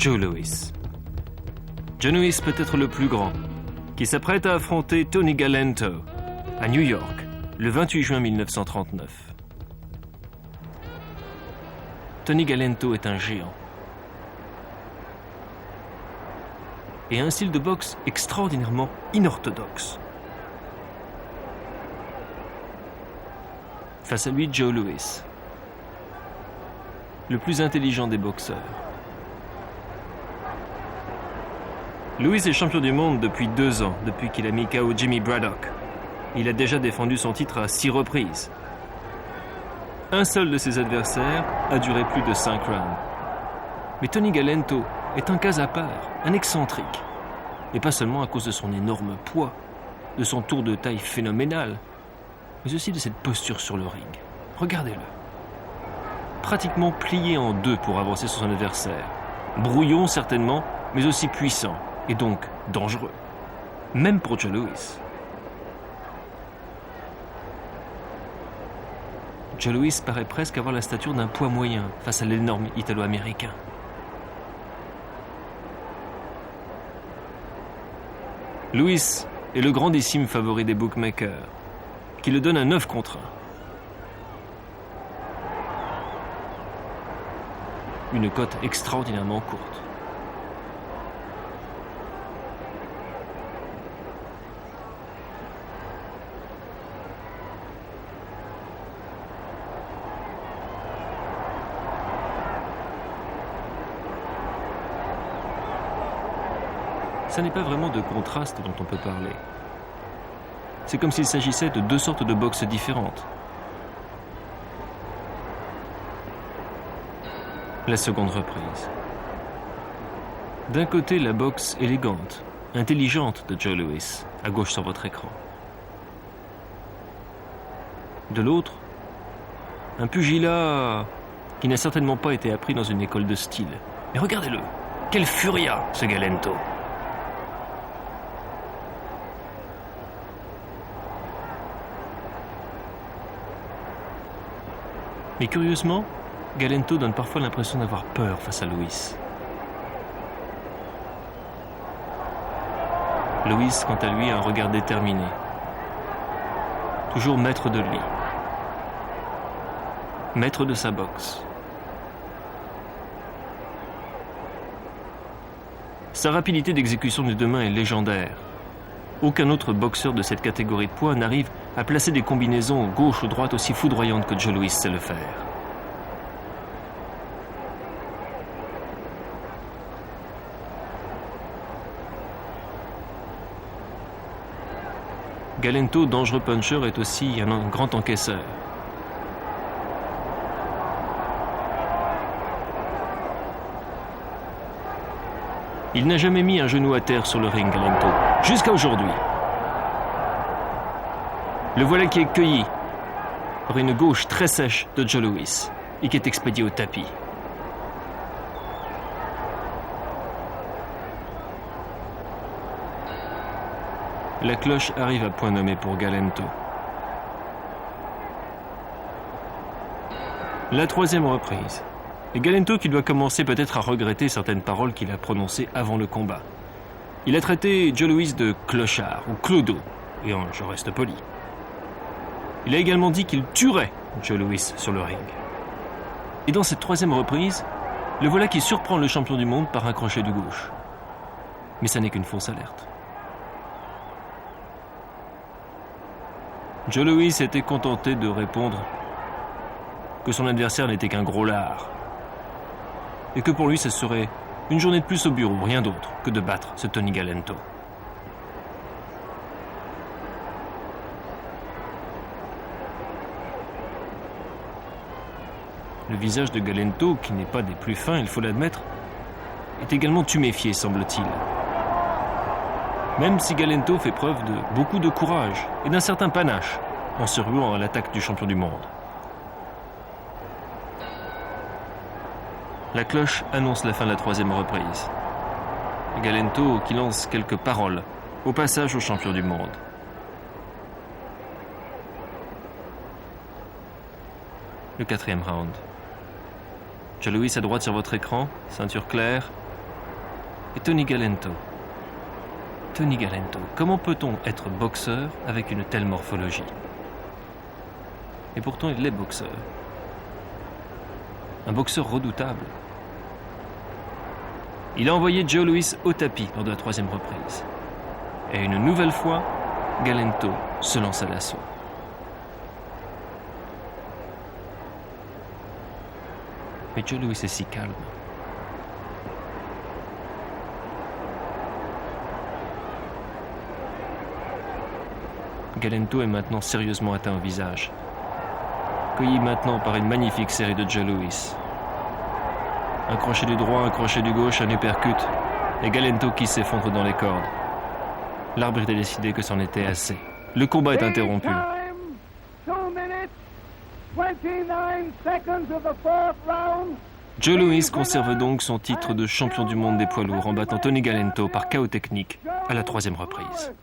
Joe Louis. Joe Louis peut être le plus grand, qui s'apprête à affronter Tony Galento à New York, le 28 juin 1939. Tony Galento est un géant. Et a un style de boxe extraordinairement inorthodoxe. Face à lui, Joe Louis, le plus intelligent des boxeurs. Louis est champion du monde depuis 2 ans, depuis qu'il a mis KO Jimmy Braddock. Il a déjà défendu son titre à 6 reprises. Un seul de ses adversaires a duré plus de 5 rounds. Mais Tony Galento est un cas à part, un excentrique. Et pas seulement à cause de son énorme poids, de son tour de taille phénoménal, mais aussi de cette posture sur le ring. Regardez-le. Pratiquement plié en 2 pour avancer sur son adversaire. Brouillon certainement, mais aussi puissant, et donc dangereux. Même pour Joe Louis. Joe Louis paraît presque avoir la stature d'un poids moyen face à l'énorme Italo-américain. Louis est le grandissime favori des bookmakers, qui le donnent à 9 contre 1. Une cote extraordinairement courte. Ce n'est pas vraiment de contraste dont on peut parler. C'est comme s'il s'agissait de 2 sortes de boxe différentes. La seconde reprise. D'un côté, la boxe élégante, intelligente de Joe Louis, à gauche sur votre écran. De l'autre, un pugilat qui n'a certainement pas été appris dans une école de style. Mais regardez-le, quelle furia, ce Galento! Mais curieusement, Galento donne parfois l'impression d'avoir peur face à Louis. Louis, quant à lui, a un regard déterminé. Toujours maître de lui. Maître de sa boxe. Sa rapidité d'exécution des 2 mains est légendaire. Aucun autre boxeur de cette catégorie de poids n'arrive à placer des combinaisons gauche ou droite aussi foudroyantes que Joe Louis sait le faire. Galento, dangereux puncher, est aussi un grand encaisseur. Il n'a jamais mis un genou à terre sur le ring, Galento, jusqu'à aujourd'hui. Le voilà qui est cueilli par une gauche très sèche de Joe Louis et qui est expédié au tapis. La cloche arrive à point nommé pour Galento. La 3e reprise. Et Galento qui doit commencer peut-être à regretter certaines paroles qu'il a prononcées avant le combat. Il a traité Joe Louis de clochard ou clodo, et je reste poli. Il a également dit qu'il tuerait Joe Louis sur le ring. Et dans cette 3e reprise, le voilà qui surprend le champion du monde par un crochet de gauche. Mais ça n'est qu'une fausse alerte. Joe Louis était contenté de répondre que son adversaire n'était qu'un gros lard. Et que pour lui, ce serait une journée de plus au bureau, rien d'autre que de battre ce Tony Galento. Le visage de Galento, qui n'est pas des plus fins, il faut l'admettre, est également tuméfié, semble-t-il. Même si Galento fait preuve de beaucoup de courage et d'un certain panache en se ruant à l'attaque du champion du monde. La cloche annonce la fin de la 3e reprise. Galento qui lance quelques paroles au passage au champion du monde. Le 4e round. Joe Louis à droite sur votre écran, ceinture claire, et Tony Galento. Tony Galento, comment peut-on être boxeur avec une telle morphologie? Et pourtant il est boxeur. Un boxeur redoutable. Il a envoyé Joe Louis au tapis lors de la 3e reprise. Et une nouvelle fois, Galento se lance à l'assaut. Mais Joe Louis est si calme. Galento est maintenant sérieusement atteint au visage, cueilli maintenant par une magnifique série de Joe Louis. Un crochet du droit, un crochet du gauche, un uppercut, et Galento qui s'effondre dans les cordes. L'arbitre a décidé que c'en était assez. Le combat est interrompu. Joe Louis conserve donc son titre de champion du monde des poids lourds en battant Tony Galento par KO technique à la 3e reprise.